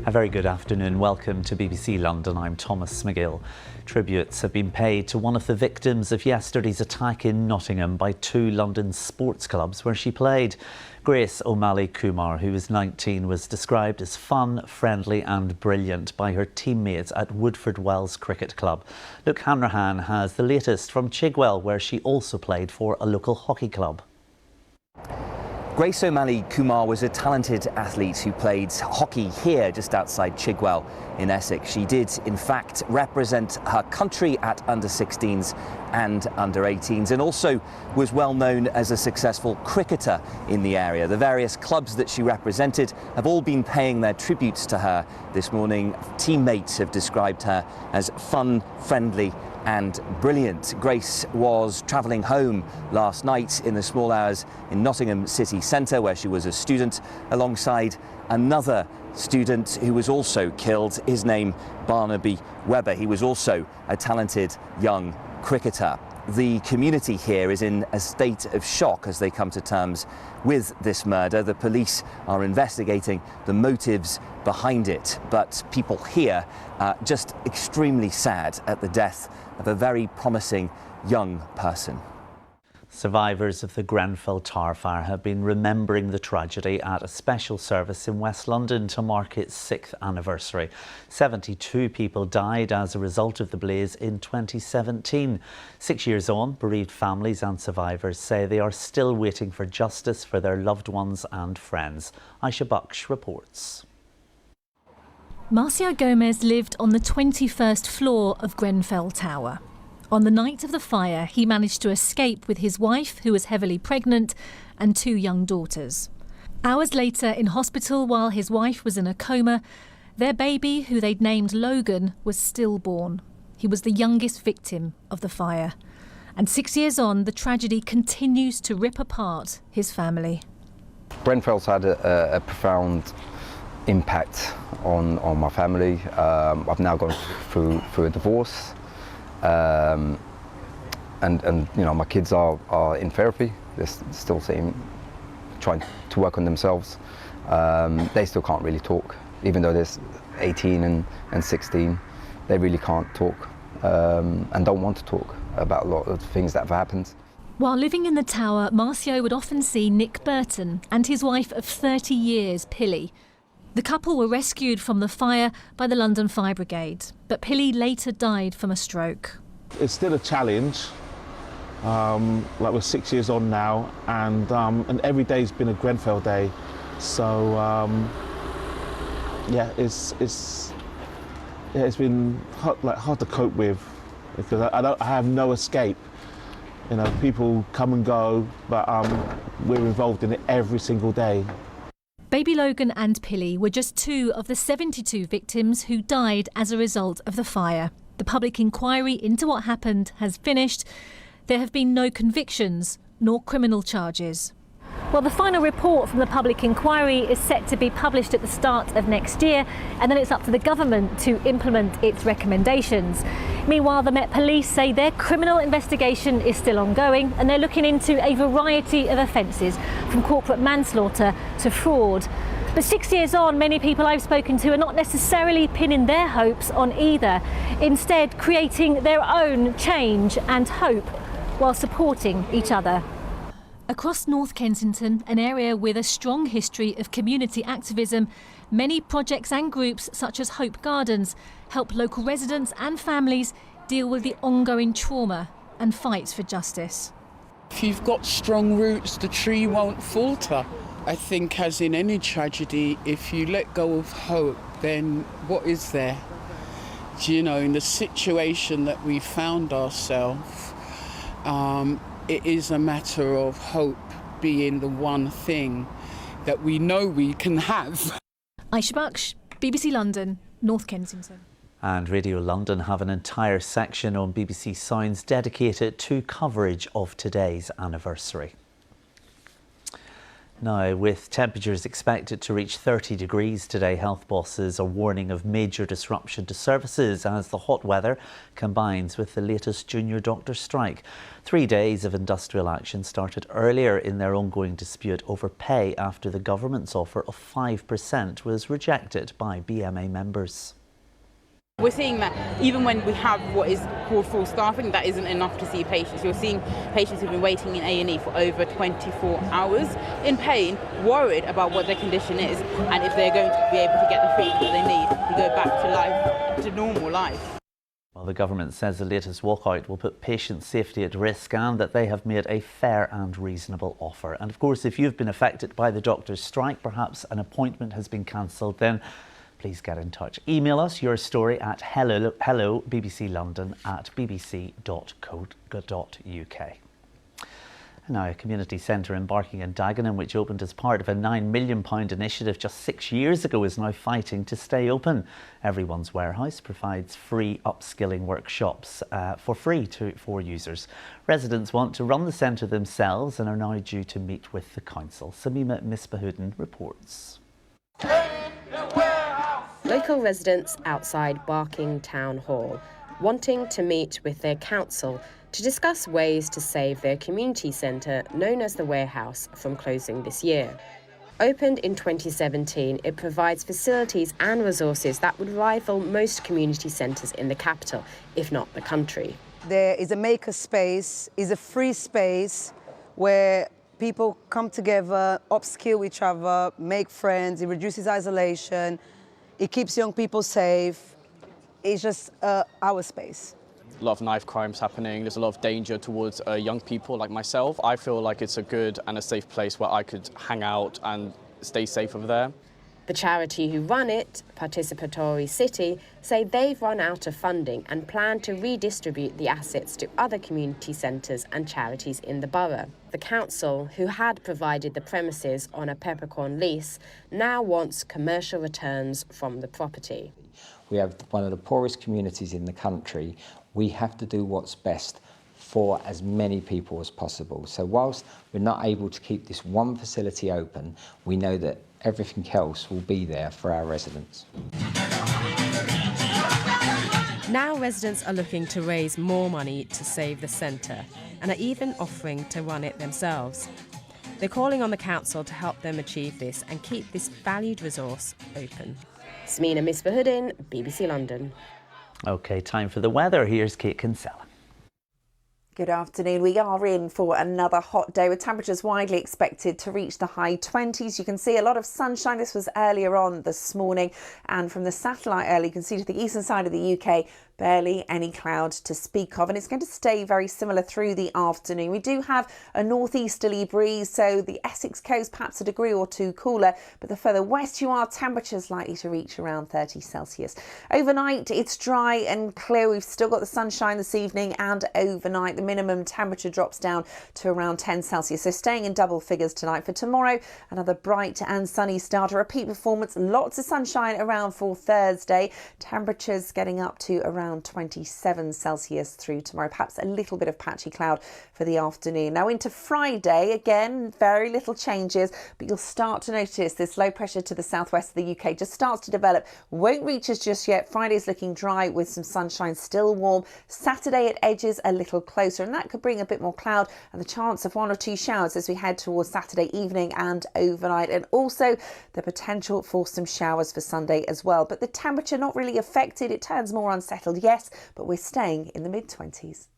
A very good afternoon. Welcome to BBC London. I'm Thomas Magill. Tributes have been paid to one of the victims of yesterday's attack in Nottingham by two London sports clubs where she played. Grace O'Malley Kumar, who was 19, was described as fun, friendly and brilliant by her teammates at Woodford Wells Cricket Club. Luke Hanrahan has the latest from Chigwell, where she also played for a local hockey club. Grace O'Malley Kumar was a talented athlete who played hockey here just outside Chigwell in Essex. She did, in fact, represent her country at under-16s and under-18s, and also was well known as a successful cricketer in the area. The various clubs that she represented have all been paying their tributes to her this morning. Teammates have described her as fun, friendly and brilliant. Grace was travelling home last night in the small hours in Nottingham city centre, where she was a student, alongside another student who was also killed. His name, Barnaby Webber. He was also a talented young cricketer. The community here is in a state of shock as they come to terms with this murder. The police are investigating the motives behind it, but people here are just extremely sad at the death of a very promising young person. Survivors of the Grenfell Tower fire have been remembering the tragedy at a special service in West London to mark its 6th anniversary. 72 people died as a result of the blaze in 2017. 6 years on, bereaved families and survivors say they are still waiting for justice for their loved ones and friends. Aisha Baksh reports. Marcio Gomez lived on the 21st floor of Grenfell Tower. On the night of the fire, he managed to escape with his wife, who was heavily pregnant, and 2 young daughters. Hours later, in hospital while his wife was in a coma, their baby, who they'd named Logan, was stillborn. He was the youngest victim of the fire. And 6 years on, the tragedy continues to rip apart his family. Grenfell's had a profound impact on my family. I've now gone through a divorce, and you know, my kids are in therapy. They're still trying to work on themselves. They still can't really talk, even though they're 18 and 16. They really can't talk and don't want to talk about a lot of things that have happened. While living in the tower, Marcio would often see Nick Burton and his wife of 30 years, Pilly. The couple were rescued from the fire by the London Fire Brigade, but Pilly later died from a stroke. It's still a challenge. Like, we're 6 years on now, and every day's been a Grenfell day. So yeah, it's been hard to cope with, because I have no escape. You know, people come and go, but we're involved in it every single day. Baby Logan and Pilly were just 2 of the 72 victims who died as a result of the fire. The public inquiry into what happened has finished. There have been no convictions nor criminal charges. Well, the final report from the public inquiry is set to be published at the start of next year, and then it's up to the government to implement its recommendations. Meanwhile, the Met Police say their criminal investigation is still ongoing, and they're looking into a variety of offences, from corporate manslaughter to fraud. But 6 years on, many people I've spoken to are not necessarily pinning their hopes on either, instead creating their own change and hope while supporting each other. Across North Kensington, an area with a strong history of community activism, many projects and groups such as Hope Gardens help local residents and families deal with the ongoing trauma and fights for justice. If you've got strong roots, the tree won't falter. I think, as in any tragedy, if you let go of hope, then what is there? You know, in the situation that we found ourselves, it is a matter of hope being the one thing that we know we can have. Aisha Baksh, BBC London, North Kensington. And Radio London have an entire section on BBC Sounds dedicated to coverage of today's anniversary. Now, with temperatures expected to reach 30 degrees today, health bosses are warning of major disruption to services as the hot weather combines with the latest junior doctor strike. 3 days of industrial action started earlier in their ongoing dispute over pay after the government's offer of 5% was rejected by BMA members. We're seeing that even when we have what is called full staffing, that isn't enough to see patients. You're seeing patients who've been waiting in A&E for over 24 hours in pain, worried about what their condition is and if they're going to be able to get the treatment that they need to go back to life, to normal life. Well, the government says the latest walkout will put patient safety at risk and that they have made a fair and reasonable offer. And of course, if you've been affected by the doctor's strike, perhaps an appointment has been cancelled, then please get in touch. Email us your story at hello@bbclondon@bbc.co.uk. Now, a community centre in Barking and Dagenham, which opened as part of a £9 million initiative just 6 years ago, is now fighting to stay open. Everyone's Warehouse provides free upskilling workshops for free for users. Residents want to run the centre themselves and are now due to meet with the council. Samima Misbahudin reports. Local residents outside Barking Town Hall wanting to meet with their council to discuss ways to save their community centre, known as the Warehouse, from closing this year. Opened in 2017, it provides facilities and resources that would rival most community centres in the capital, if not the country. There is a maker space, is a free space where people come together, upskill each other, make friends, it reduces isolation, it keeps young people safe. It's just our space. A lot of knife crimes happening, there's a lot of danger towards young people like myself. I feel like it's a good and a safe place where I could hang out and stay safe over there. The charity who run it, Participatory City, say they've run out of funding and plan to redistribute the assets to other community centres and charities in the borough. The council, who had provided the premises on a peppercorn lease, now wants commercial returns from the property. We have one of the poorest communities in the country. We have to do what's best for as many people as possible. So whilst we're not able to keep this one facility open, we know that everything else will be there for our residents. Now residents are looking to raise more money to save the centre and are even offering to run it themselves. They're calling on the council to help them achieve this and keep this valued resource open. Samina Misbahudin, BBC London. OK, time for the weather. Here's Kate Kinsella. Good afternoon. We are in for another hot day with temperatures widely expected to reach the high 20s. You can see a lot of sunshine. This was earlier on this morning, and from the satellite early you can see to the eastern side of the UK barely any cloud to speak of, and it's going to stay very similar through the afternoon. We do have a northeasterly breeze, so the Essex coast perhaps a degree or two cooler, but the further west you are, temperatures likely to reach around 30 Celsius. Overnight it's dry and clear. We've still got the sunshine this evening, and overnight the minimum temperature drops down to around 10 Celsius, so staying in double figures tonight. For tomorrow, another bright and sunny start, a repeat performance, lots of sunshine around for Thursday, temperatures getting up to around 27 Celsius through tomorrow, perhaps a little bit of patchy cloud for the afternoon. Now into Friday, again, very little changes, but you'll start to notice this low pressure to the southwest of the UK just starts to develop. Won't reach us just yet. Friday's looking dry with some sunshine, still warm. Saturday it edges a little closer, and that could bring a bit more cloud and the chance of one or two showers as we head towards Saturday evening and overnight, and also the potential for some showers for Sunday as well. But the temperature not really affected. It turns more unsettled, yes, but we're staying in the mid-20s.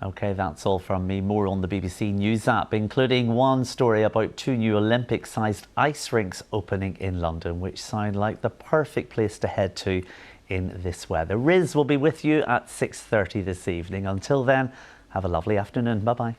OK, that's all from me. More on the BBC News app, including one story about 2 new Olympic-sized ice rinks opening in London, which sound like the perfect place to head to in this weather. Riz will be with you at 6:30 this evening. Until then, have a lovely afternoon. Bye-bye.